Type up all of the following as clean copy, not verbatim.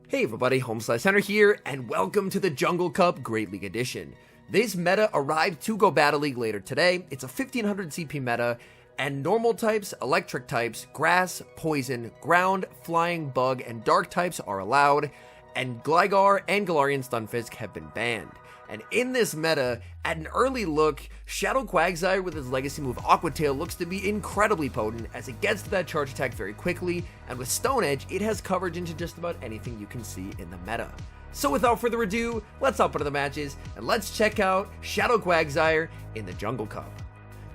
Hey everybody, HomeSliceHenry here, and welcome to the Jungle Cup Great League Edition. This meta arrived to Go Battle League later today. It's a 1500 CP meta, and normal types, electric types, grass, poison, ground, flying, bug, and dark types are allowed, and Gligar and Galarian Stunfisk have been banned. And in this meta, at an early look, Shadow Quagsire with his legacy move Aqua Tail looks to be incredibly potent as it gets to that charge attack very quickly, and with Stone Edge, it has coverage into just about anything you can see in the meta. So without further ado, let's hop into the matches, and let's check out Shadow Quagsire in the Jungle Cup.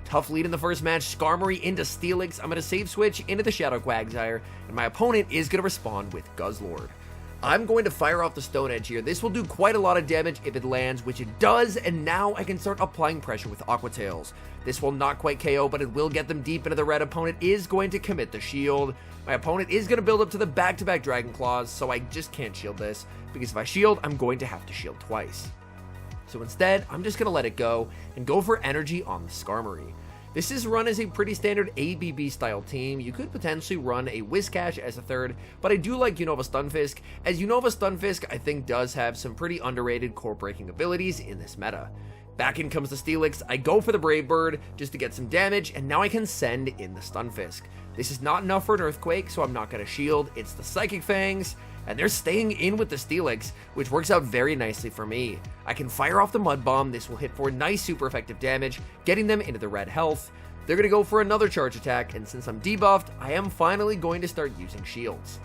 Tough lead in the first match, Skarmory into Steelix. I'm going to save switch into the Shadow Quagsire, and my opponent is going to respond with Guzzlord. I'm going to fire off the Stone Edge here. This will do quite a lot of damage if it lands, which it does, and now I can start applying pressure with Aqua Tails. This will not quite KO, but it will get them deep into the red. Opponent is going to commit the shield. My opponent is going to build up to the back-to-back Dragon Claws, so I just can't shield this, because if I shield, I'm going to have to shield twice. So instead, I'm just going to let it go, and go for energy on the Skarmory. This is run as a pretty standard ABB style team. You could potentially run a Whiscash as a third, but I do like Unova Stunfisk, as Unova Stunfisk I think does have some pretty underrated core breaking abilities in this meta. Back in comes the Steelix. I go for the Brave Bird just to get some damage, and now I can send in the Stunfisk. This is not enough for an Earthquake, so I'm not going to shield. It's the Psychic Fangs, and they're staying in with the Steelix, which works out very nicely for me. I can fire off the Mud Bomb. This will hit for nice super effective damage, getting them into the red health. They're going to go for another charge attack, and since I'm debuffed, I am finally going to start using shields.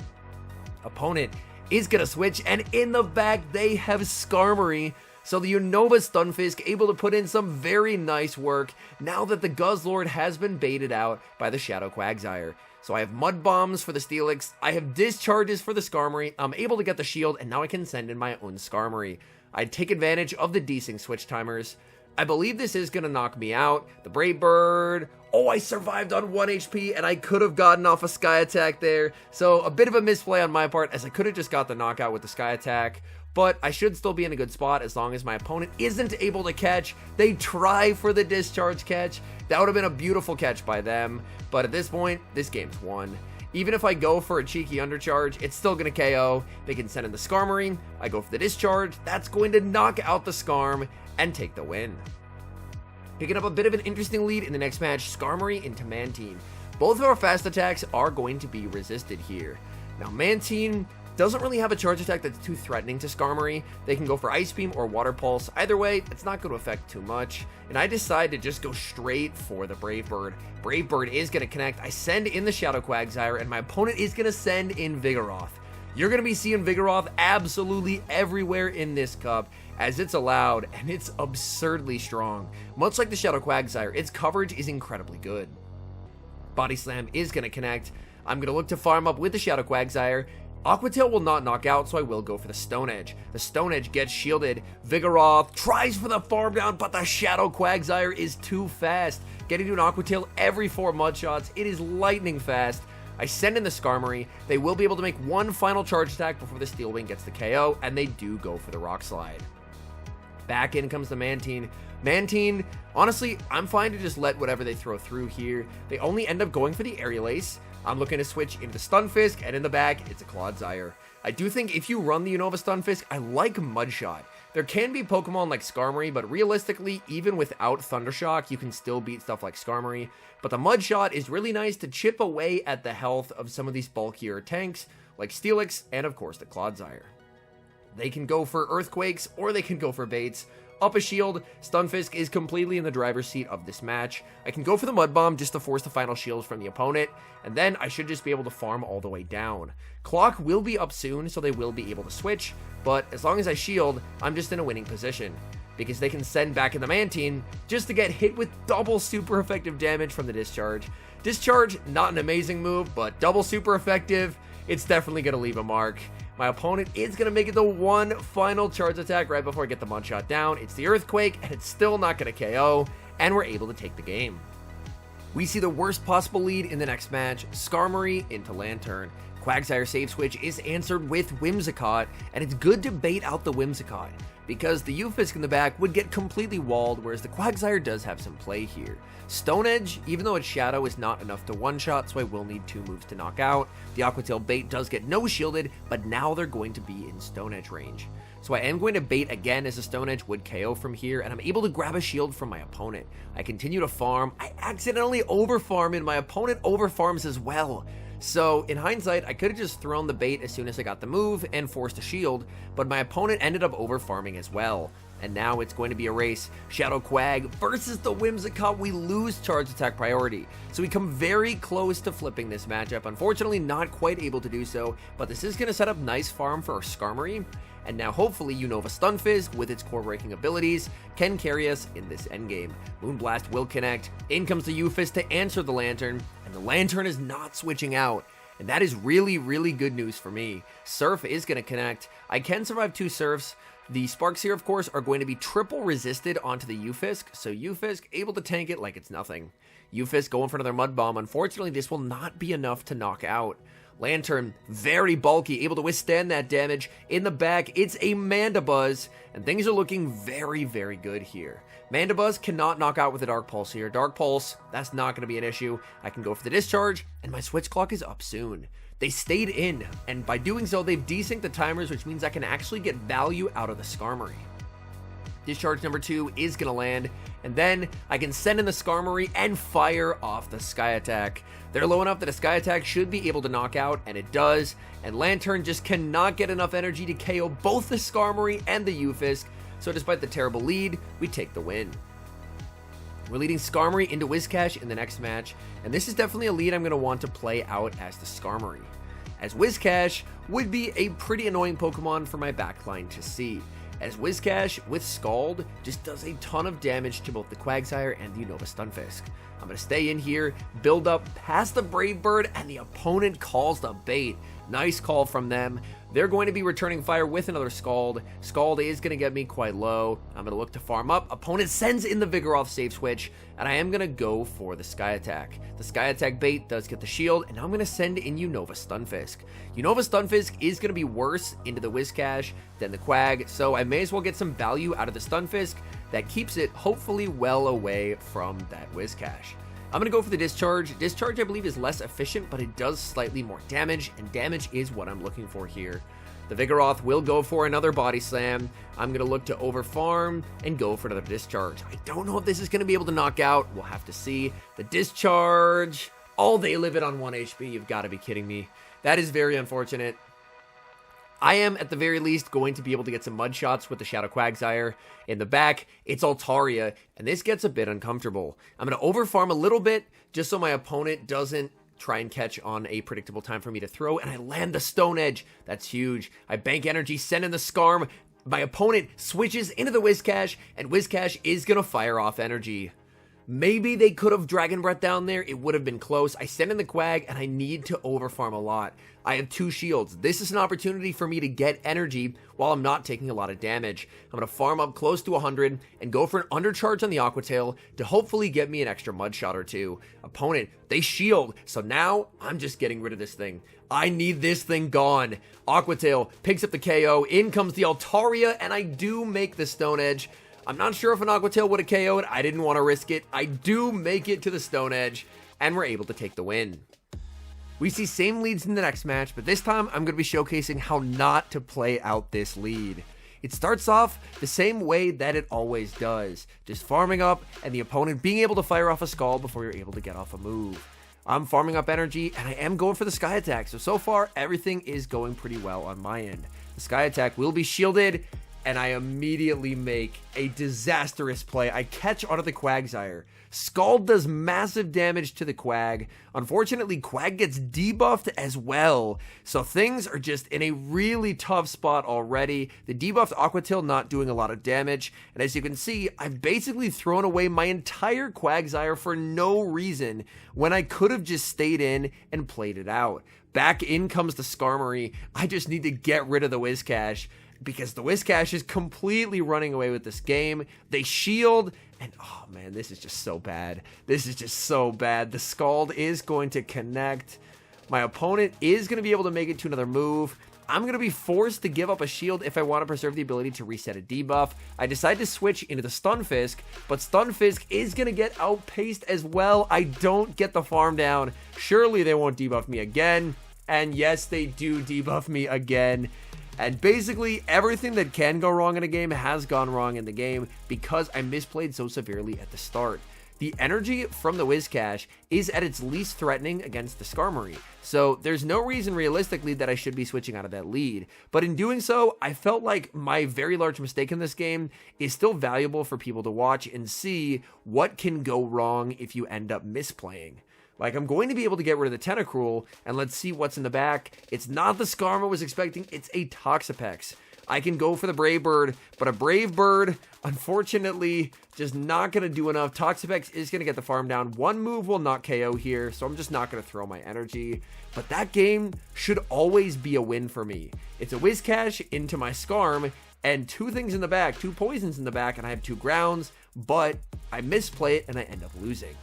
Opponent is going to switch, and in the back they have Skarmory. So the Unova Stunfisk able to put in some very nice work now that the Guzzlord has been baited out by the Shadow Quagsire. So I have Mud Bombs for the Steelix, I have Discharges for the Skarmory, I'm able to get the shield, and now I can send in my own Skarmory. I take advantage of the desync switch timers. I believe this is going to knock me out. The Brave Bird. Oh, I survived on 1 HP, and I could have gotten off a Sky Attack there. So a bit of a misplay on my part, as I could have just got the knockout with the Sky Attack. But I should still be in a good spot as long as my opponent isn't able to catch. They try for the discharge catch. That would have been a beautiful catch by them. But at this point, this game's won. Even if I go for a cheeky undercharge, it's still going to KO. They can send in the Skarmory. I go for the discharge. That's going to knock out the Skarm and take the win. Picking up a bit of an interesting lead in the next match, Skarmory into Mantine. Both of our fast attacks are going to be resisted here. Now Mantine doesn't really have a charge attack that's too threatening to Skarmory. They can go for Ice Beam or Water Pulse. Either way, it's not going to affect too much. And I decide to just go straight for the Brave Bird. Brave Bird is going to connect. I send in the Shadow Quagsire, and my opponent is going to send in Vigoroth. You're going to be seeing Vigoroth absolutely everywhere in this cup, as it's allowed, and it's absurdly strong. Much like the Shadow Quagsire, its coverage is incredibly good. Body Slam is going to connect. I'm going to look to farm up with the Shadow Quagsire. Aqua Tail will not knock out, so I will go for the Stone Edge. The Stone Edge gets shielded. Vigoroth tries for the farm down, but the Shadow Quagsire is too fast. Getting to an Aqua Tail every 4 mud shots. It is lightning fast. I send in the Skarmory. They will be able to make one final charge attack before the Steel Wing gets the KO, and they do go for the Rock Slide. Back in comes the Mantine. Mantine, honestly, I'm fine to just let whatever they throw through here. They only end up going for the Aerial Ace. I'm looking to switch into Stunfisk, and in the back, it's a Quagsire. I do think if you run the Unova Stunfisk, I like Mudshot. There can be Pokemon like Skarmory, but realistically, even without Thundershock, you can still beat stuff like Skarmory. But the Mudshot is really nice to chip away at the health of some of these bulkier tanks, like Steelix, and of course the Quagsire. They can go for Earthquakes, or they can go for Baits. Up a shield, Stunfisk is completely in the driver's seat of this match. I can go for the Mud Bomb just to force the final shield from the opponent, and then I should just be able to farm all the way down. Clock will be up soon, so they will be able to switch, but as long as I shield, I'm just in a winning position, because they can send back in the Mantine just to get hit with double super effective damage from the Discharge. Discharge, not an amazing move, but double super effective, it's definitely going to leave a mark. My opponent is going to make it the one final charge attack right before I get the Mudshot down. It's the Earthquake, and it's still not going to KO, and we're able to take the game. We see the worst possible lead in the next match, Skarmory into Lantern. Quagsire save switch is answered with Whimsicott, and it's good to bait out the Whimsicott, because the Ufisk in the back would get completely walled, whereas the Quagsire does have some play here. Stone Edge, even though its Shadow is not enough to one-shot, so I will need 2 moves to knock out. The Aquatail bait does get no shielded, but now they're going to be in Stone Edge range. So I am going to bait again, as a Stone Edge would KO from here, and I'm able to grab a shield from my opponent. I continue to farm. I accidentally overfarm, and my opponent overfarms as well. So, in hindsight, I could have just thrown the bait as soon as I got the move and forced a shield, but my opponent ended up overfarming as well. And now it's going to be a race. Shadow Quag versus the Whimsicott. We lose charge attack priority. So we come very close to flipping this matchup. Unfortunately, not quite able to do so, but this is going to set up nice farm for our Skarmory. And now hopefully Unova Stunfisk, with its core breaking abilities, can carry us in this endgame. Moonblast will connect. In comes the Ufisk to answer the Lantern, and the Lantern is not switching out. And that is really, really good news for me. Surf is going to connect. I can survive 2 Surfs. The Sparks here, of course, are going to be triple resisted onto the Ufisk, so Ufisk able to tank it like it's nothing. Ufisk going for another Mud Bomb. Unfortunately, this will not be enough to knock out. Lantern, very bulky, able to withstand that damage. In the back, it's a Mandibuzz, and things are looking very, very good here. Mandibuzz cannot knock out with a Dark Pulse here. Dark Pulse, that's not going to be an issue. I can go for the Discharge, and my Switch Clock is up soon. They stayed in, and by doing so, they've desynced the timers, which means I can actually get value out of the Skarmory. Discharge number 2 is going to land, and then I can send in the Skarmory and fire off the Sky Attack. They're low enough that a Sky Attack should be able to knock out, and it does, and Lantern just cannot get enough energy to KO both the Skarmory and the Ufisk, so despite the terrible lead, we take the win. We're leading Skarmory into Whiscash in the next match, and this is definitely a lead I'm going to want to play out as the Skarmory, as Whiscash would be a pretty annoying Pokemon for my backline to see, as Whiscash with Scald just does a ton of damage to both the Quagsire and the Unova Stunfisk. I'm going to stay in here, build up past the Brave Bird, and the opponent calls the bait. Nice call from them. They're going to be returning fire with another Scald. Scald is going to get me quite low. I'm going to look to farm up. Opponent sends in the Vigoroth save switch, and I am going to go for the Sky Attack. The Sky Attack bait does get the shield, and now I'm going to send in Unova Stunfisk. Unova Stunfisk is going to be worse into the Whiscash than the Quag, so I may as well get some value out of the Stunfisk that keeps it hopefully well away from that Whiscash. I'm going to go for the Discharge. Discharge, I believe, is less efficient, but it does slightly more damage, and damage is what I'm looking for here. The Vigoroth will go for another Body Slam. I'm going to look to overfarm and go for another Discharge. I don't know if this is going to be able to knock out. We'll have to see. The Discharge. Oh, they live it on 1 HP. You've got to be kidding me. That is very unfortunate. I am, at the very least, going to be able to get some mud shots with the Shadow Quagsire. In the back, it's Altaria, and this gets a bit uncomfortable. I'm going to overfarm a little bit, just so my opponent doesn't try and catch on a predictable time for me to throw, and I land the Stone Edge. That's huge. I bank energy, send in the Skarm. My opponent switches into the Whiscash, and Whiscash is going to fire off energy. Maybe they could have Dragon Breath down there. It would have been close. I send in the Quag, and I need to overfarm a lot. I have 2 shields. This is an opportunity for me to get energy while I'm not taking a lot of damage. I'm going to farm up close to 100 and go for an undercharge on the Aquatail to hopefully get me an extra mud shot or 2. Opponent, they shield. So now I'm just getting rid of this thing. I need this thing gone. Aquatail picks up the KO. In comes the Altaria, and I do make the Stone Edge. I'm not sure if an Aquatail would have KO'd. I didn't want to risk it. I do make it to the Stone Edge, and we're able to take the win. We see same leads in the next match, but this time I'm going to be showcasing how not to play out this lead. It starts off the same way that it always does, just farming up and the opponent being able to fire off a Scald before you're able to get off a move. I'm farming up energy, and I am going for the Sky Attack, so far everything is going pretty well on my end. The Sky Attack will be shielded, and I immediately make a disastrous play. I catch onto the Quagsire. Scald does massive damage to the Quag. Unfortunately, Quag gets debuffed as well. So things are just in a really tough spot already. The debuffed Aquatail not doing a lot of damage. And as you can see, I've basically thrown away my entire Quagsire for no reason when I could have just stayed in and played it out. Back in comes the Skarmory. I just need to get rid of the Whiscash, because the Whiscash is completely running away with this game. They shield, and oh man, this is just so bad. This is just so bad. The Scald is going to connect. My opponent is going to be able to make it to another move. I'm going to be forced to give up a shield if I want to preserve the ability to reset a debuff. I decide to switch into the Stunfisk, but Stunfisk is going to get outpaced as well. I don't get the farm down. Surely they won't debuff me again. And yes, they do debuff me again. And basically, everything that can go wrong in a game has gone wrong in the game because I misplayed so severely at the start. The energy from the Whiscash is at its least threatening against the Skarmory, so there's no reason realistically that I should be switching out of that lead. But in doing so, I felt like my very large mistake in this game is still valuable for people to watch and see what can go wrong if you end up misplaying. Like, I'm going to be able to get rid of the Tentacruel, and let's see what's in the back. It's not the Skarmory I was expecting, it's a Toxapex. I can go for the Brave Bird, but a Brave Bird, unfortunately, just not going to do enough. Toxapex is going to get the farm down. One move will not KO here, so I'm just not going to throw my energy. But that game should always be a win for me. It's a Whiscash into my Skarm, and two things in the back, two poisons in the back, and I have two grounds, but I misplay it, and I end up losing.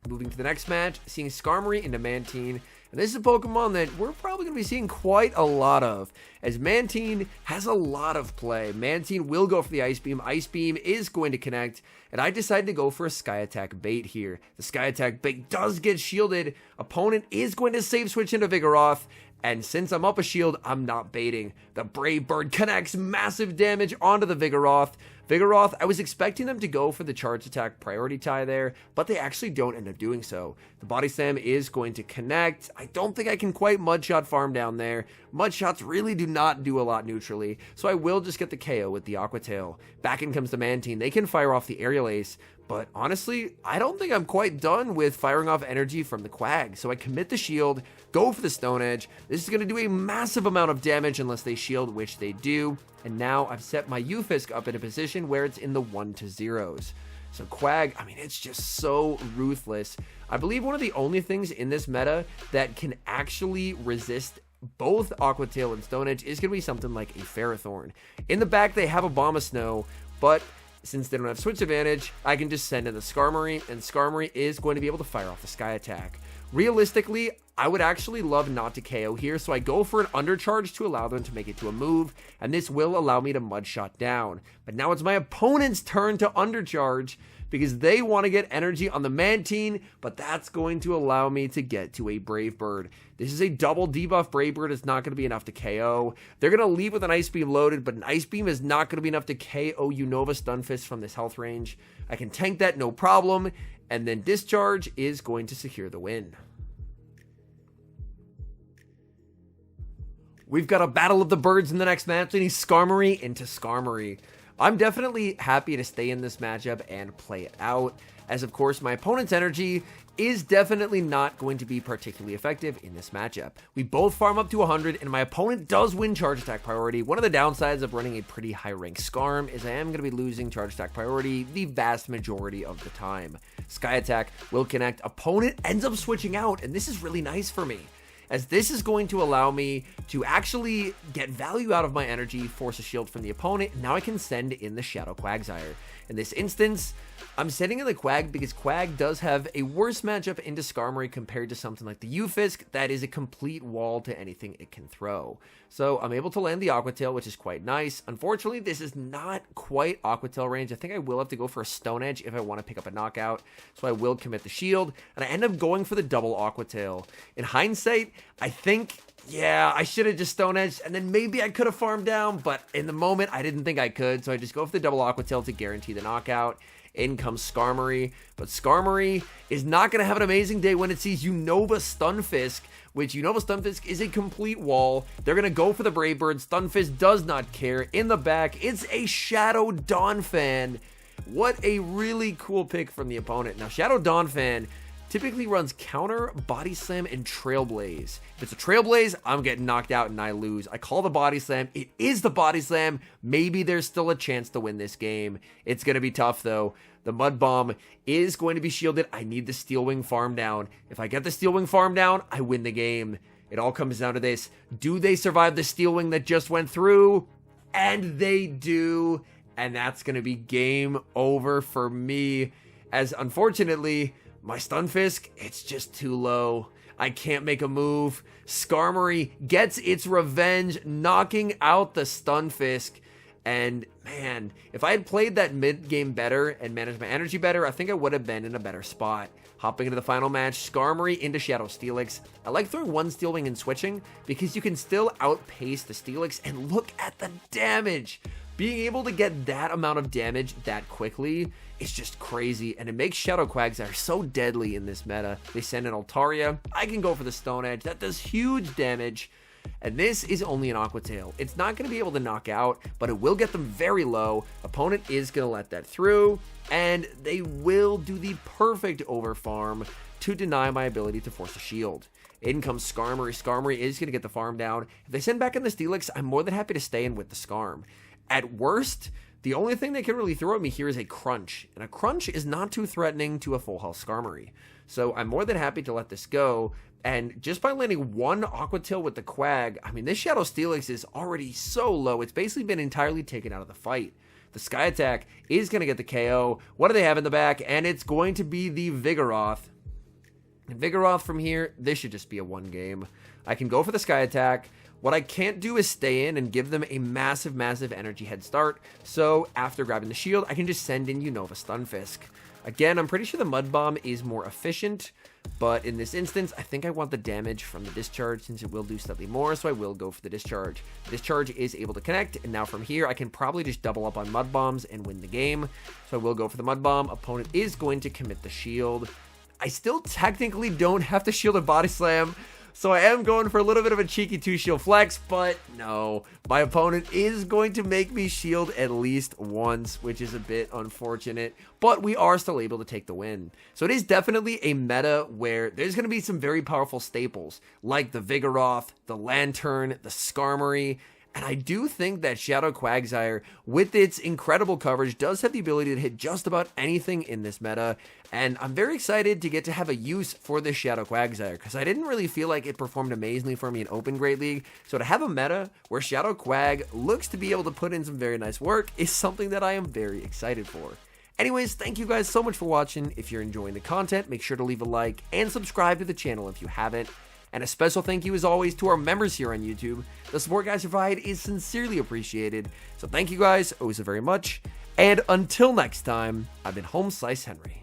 Moving to the next match, seeing Skarmory into Mantine. And this is a Pokemon that we're probably going to be seeing quite a lot of, as Mantine has a lot of play. Mantine will go for the Ice Beam. Ice Beam is going to connect, and I decided to go for a Sky Attack bait here. The Sky Attack bait does get shielded. Opponent is going to save switch into Vigoroth, and since I'm up a shield, I'm not baiting. The Brave Bird connects massive damage onto the Vigoroth. Vigoroth, I was expecting them to go for the charge attack priority tie there, but they actually don't end up doing so. The Body Slam is going to connect. I don't think I can quite Mudshot farm down there. Mudshots really do not do a lot neutrally, so I will just get the KO with the Aqua Tail. Back in comes the Mantine. They can fire off the Aerial Ace, but honestly, I don't think I'm quite done with firing off energy from the Quag, so I commit the shield, go for the Stone Edge. This is going to do a massive amount of damage unless they shield, which they do. And now I've set my Ufisk up in a position where it's in the 1-0s. So Quag, I mean, it's just so ruthless. I believe one of the only things in this meta that can actually resist both Aqua Tail and Stone Edge is going to be something like a Ferrothorn. In the back, they have a Bomb of Snow, but since they don't have switch advantage, I can just send in the Skarmory, and Skarmory is going to be able to fire off the Sky Attack. Realistically, I would actually love not to KO here, so I go for an undercharge to allow them to make it to a move, and this will allow me to Mudshot down. But now it's my opponent's turn to undercharge, because they want to get energy on the Mantine, but that's going to allow me to get to a Brave Bird. This is a double debuff Brave Bird. It's not going to be enough to KO. They're going to leave with an Ice Beam loaded, but an Ice Beam is not going to be enough to KO Unova Stunfisk from this health range. I can tank that, no problem, and then Discharge is going to secure the win. We've got a Battle of the Birds in the next match, leading Skarmory into Skarmory. I'm definitely happy to stay in this matchup and play it out, as of course my opponent's energy is definitely not going to be particularly effective in this matchup. We both farm up to 100, and my opponent does win charge attack priority. One of the downsides of running a pretty high rank Skarm is I am going to be losing charge attack priority the vast majority of the time. Sky Attack will connect. Opponent ends up switching out, and this is really nice for me, as this is going to allow me to actually get value out of my energy, force a shield from the opponent, and now I can send in the Shadow Quagsire. In this instance, I'm setting in the Quag because Quag does have a worse matchup into Skarmory compared to something like the Ufisk that is a complete wall to anything it can throw. So I'm able to land the Aqua Tail, which is quite nice. Unfortunately, this is not quite Aqua Tail range. I think I will have to go for a Stone Edge if I want to pick up a knockout, so I will commit the shield, and I end up going for the double Aqua Tail. In hindsight, I think, yeah, I should have just Stone Edged, and then maybe I could have farmed down, but in the moment, I didn't think I could, so I just go for the double Aqua Tail to guarantee the knockout. In comes Skarmory, but Skarmory is not going to have an amazing day when it sees Unova Stunfisk, which Unova Stunfisk is a complete wall. They're going to go for the Brave Bird. Stunfisk does not care. In the back, it's a Shadow Donphan. What a really cool pick from the opponent. Now, Shadow Donphan typically runs Counter, Body Slam, and Trailblaze. If it's a Trailblaze, I'm getting knocked out and I lose. I call the Body Slam. It is the Body Slam. Maybe there's still a chance to win this game. It's going to be tough, though. The Mud Bomb is going to be shielded. I need the Steel Wing farm down. If I get the Steel Wing farm down, I win the game. It all comes down to this. Do they survive the Steel Wing that just went through? And they do. And that's going to be game over for me, as unfortunately, my Stunfisk, it's just too low. I can't make a move. Skarmory gets its revenge, knocking out the Stunfisk. And man, if I had played that mid game better and managed my energy better, I think I would have been in a better spot. Hopping into the final match, Skarmory into Shadow Steelix. I like throwing one Steel Wing and switching because you can still outpace the Steelix, and look at the damage. Being able to get that amount of damage that quickly is just crazy, and it makes Shadow Quagsire so deadly in this meta. They send in Altaria. I can go for the Stone Edge. That does huge damage. And this is only an Aqua Tail. It's not going to be able to knock out, but it will get them very low. Opponent is going to let that through, and they will do the perfect overfarm to deny my ability to force a shield. In comes Skarmory. Skarmory is going to get the farm down. If they send back in the Steelix, I'm more than happy to stay in with the Skarm. At worst, the only thing they can really throw at me here is a Crunch, and a Crunch is not too threatening to a full health Skarmory. So I'm more than happy to let this go, and just by landing one Aqua Tail with the Quag, I mean, this Shadow Steelix is already so low, it's basically been entirely taken out of the fight. The Sky Attack is going to get the KO. What do they have in the back? And it's going to be the Vigoroth. And Vigoroth from here, this should just be a one game. I can go for the Sky Attack. What I can't do is stay in and give them a massive, massive energy head start. So after grabbing the shield, I can just send in Unova Stunfisk. Again, I'm pretty sure the Mud Bomb is more efficient, but in this instance, I think I want the damage from the Discharge since it will do slightly more, so I will go for the Discharge. The Discharge is able to connect, and now from here, I can probably just double up on Mud Bombs and win the game. So I will go for the Mud Bomb. Opponent is going to commit the shield. I still technically don't have to shield a Body Slam, so I am going for a little bit of a cheeky 2-shield flex, but no. My opponent is going to make me shield at least once, which is a bit unfortunate, but we are still able to take the win. So it is definitely a meta where there's going to be some very powerful staples, like the Vigoroth, the Lantern, the Skarmory, and I do think that Shadow Quagsire, with its incredible coverage, does have the ability to hit just about anything in this meta, and I'm very excited to get to have a use for this Shadow Quagsire, because I didn't really feel like it performed amazingly for me in Open Great League, so to have a meta where Shadow Quag looks to be able to put in some very nice work is something that I am very excited for. Anyways, thank you guys so much for watching. If you're enjoying the content, make sure to leave a like and subscribe to the channel if you haven't. And a special thank you as always to our members here on YouTube. The support guys provide is sincerely appreciated. So thank you guys oh so very much. And until next time, I've been HomeSliceHenry.